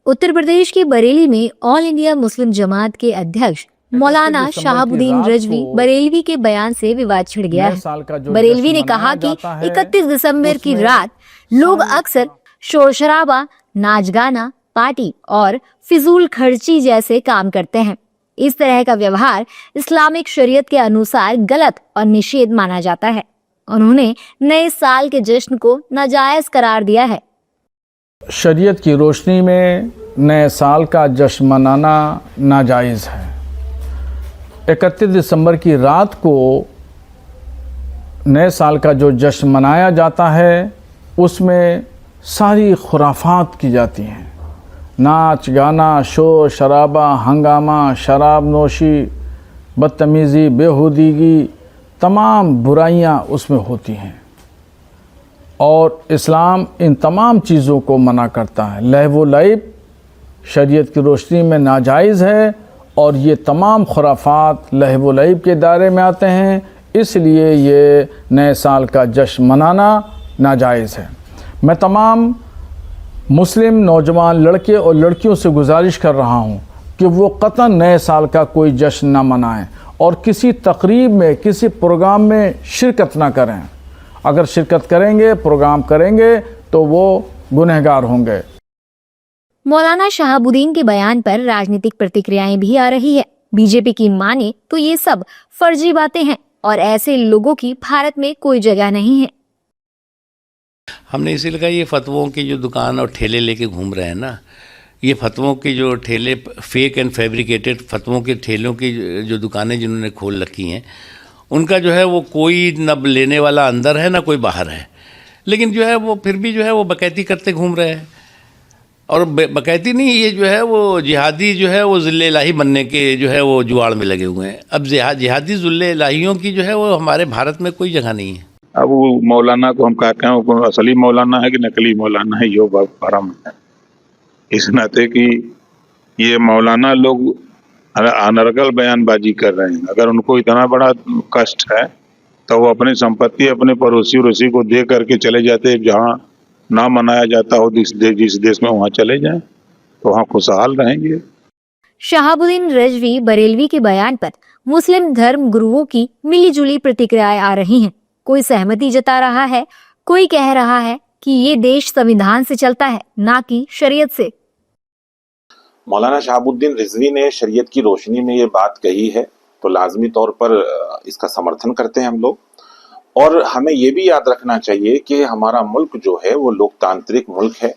उत्तर प्रदेश के बरेली में all India Muslim जमात के अध्यक्ष मौलाना शहाबुद्दीन रिजवी बरेलवी के बयान से विवाद छिड़ गया है। बरेलवी ने कहा कि 31 दिसंबर की रात लोग अक्सर शोर शराबा, नाच गाना, पार्टी और फिजूल खर्ची जैसे काम करते हैं। इस तरह का व्यवहार इस्लामिक शरीयत के अनुसार गलत और निषेध माना जाता है। उन्होंने नए साल के जश्न को नाजायज करार दिया है। शरीयत की रोशनी में नए साल का जश्न मनाना नाजायज़ है। 31 दिसंबर की रात को नए साल का जो जश्न मनाया जाता है उसमें सारी खुराफात की जाती हैं। नाच गाना, शोर शराबा, हंगामा, शराब नोशी, बदतमीज़ी, बेहूदगी, तमाम बुराइयां उसमें होती हैं और इस्लाम इन तमाम चीज़ों को मना करता है। लहव व लइब शरीयत की रोशनी में नाजायज़ है और ये तमाम खुराफात लहव व लइब के दायरे में आते हैं, इसलिए ये नए साल का जश्न मनाना नाजायज़ है। मैं तमाम मुस्लिम नौजवान लड़के और लड़कियों से गुजारिश कर रहा हूँ कि वो कतई नए साल का कोई जश्न ना मनाएं और किसी तकरीब में, किसी प्रोग्राम में शिरकत ना करें। अगर शिरकत करेंगे, प्रोग्राम करेंगे तो वो गुनहगार होंगे। मौलाना शहाबुद्दीन के बयान पर राजनीतिक प्रतिक्रियाएं भी आ रही है। बीजेपी की माने तो ये सब फर्जी बातें हैं और ऐसे लोगों की भारत में कोई जगह नहीं है। हमने इसीलिए कहा ये फतवों की जो दुकान और ठेले लेके घूम रहे हैं ना, ये फतवों के जो ठेले, फेक एंड फैब्रिकेटेड फतवों के ठेलों की जो दुकानें जिन्होंने खोल रखी हैं, उनका जो है वो कोई न लेने वाला अंदर है ना कोई बाहर है, लेकिन जो है वो फिर भी जो है वो बकैती करते घूम रहे हैं। और बकैती नहीं, ये जो है वो जिहादी जो है वो ज़िल्ले इलाही बनने के जो है वो जुआड़ में लगे हुए हैं। अब जिहादी ज़िल्ले इलाहियों की जो है वो हमारे भारत में कोई जगह नहीं है। अब वो मौलाना को हम कहते हैं वो असली मौलाना है कि नकली मौलाना है, यो भरम है। इस नाते कि ये मौलाना लोग अनर्गल बयानबाजी कर रहे हैं। अगर उनको इतना बड़ा कष्ट है तो वो अपनी संपत्ति अपने पड़ोसी उड़ोसी को दे करके चले जाते, जहाँ ना मनाया जाता हो जिस देश में, वहाँ चले जाएं तो वहाँ खुशहाल रहेंगे। शहाबुद्दीन रिजवी बरेलवी के बयान पर मुस्लिम धर्म गुरुओं की मिलीजुली प्रतिक्रियाएं आ रही हैं। कोई सहमति जता रहा है, कोई कह रहा है कि ये देश संविधान से चलता है, ना कि शरीयत से। मौलाना शहाबुद्दीन रिजवी ने शरीयत की रोशनी में ये बात कही है तो लाजमी तौर पर इसका समर्थन करते हैं हम लोग। और हमें ये भी याद रखना चाहिए कि हमारा मुल्क जो है वो लोकतांत्रिक मुल्क है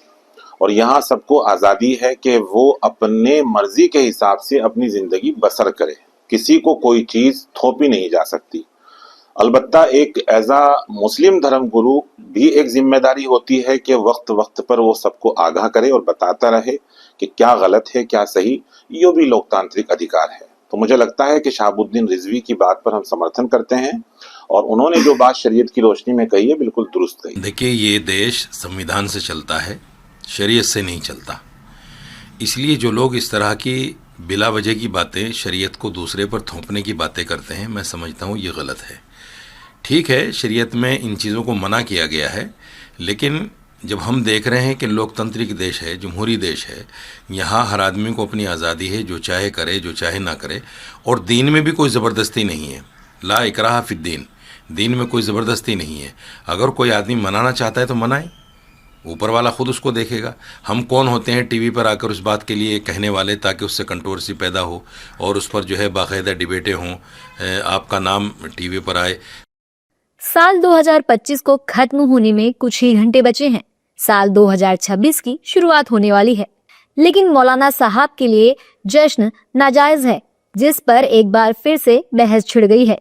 और यहाँ सबको आज़ादी है कि वो अपने मर्जी के हिसाब से अपनी ज़िंदगी बसर करे। किसी को कोई चीज़ थोपी नहीं जा सकती। अलबत्ता एक एज़ा मुस्लिम धर्म गुरु भी एक जिम्मेदारी होती है कि वक्त वक्त पर वो सबको आगाह करे और बताता रहे कि क्या गलत है क्या सही। ये भी लोकतांत्रिक अधिकार है। तो मुझे लगता है कि शहाबुद्दीन रिजवी की बात पर हम समर्थन करते हैं और उन्होंने जो बात शरीयत की रोशनी में कही है बिल्कुल दुरुस्त कही। देखिए, ये देश संविधान से चलता है, शरीयत से नहीं चलता। इसलिए जो लोग इस तरह की बिला वजह की बातें, शरीयत को दूसरे पर थोपने की बातें करते हैं, मैं समझता हूँ ये गलत है। ठीक है, शरीयत में इन चीज़ों को मना किया गया है, लेकिन जब हम देख रहे हैं कि लोकतांत्रिक देश है, जमहूरी देश है, यहाँ हर आदमी को अपनी आज़ादी है, जो चाहे करे, जो चाहे ना करे, और दीन में भी कोई ज़बरदस्ती नहीं है। ला इकराह फिद्दीन, दीन में कोई ज़बरदस्ती नहीं है। अगर कोई आदमी मनाना चाहता है तो मनाए, ऊपर वाला खुद उसको देखेगा। हम कौन होते हैं टीवी पर आकर उस बात के लिए कहने वाले, ताकि उससे कंट्रोवर्सी पैदा हो और उस पर जो है बाकायदा डिबेटें हों, आपका नाम टीवी पर आए। साल 2025 को खत्म होने में कुछ ही घंटे बचे हैं। साल 2026 की शुरुआत होने वाली है, लेकिन मौलाना साहब के लिए जश्न नाजायज है, जिस पर एक बार फिर से बहस छिड़ गई है।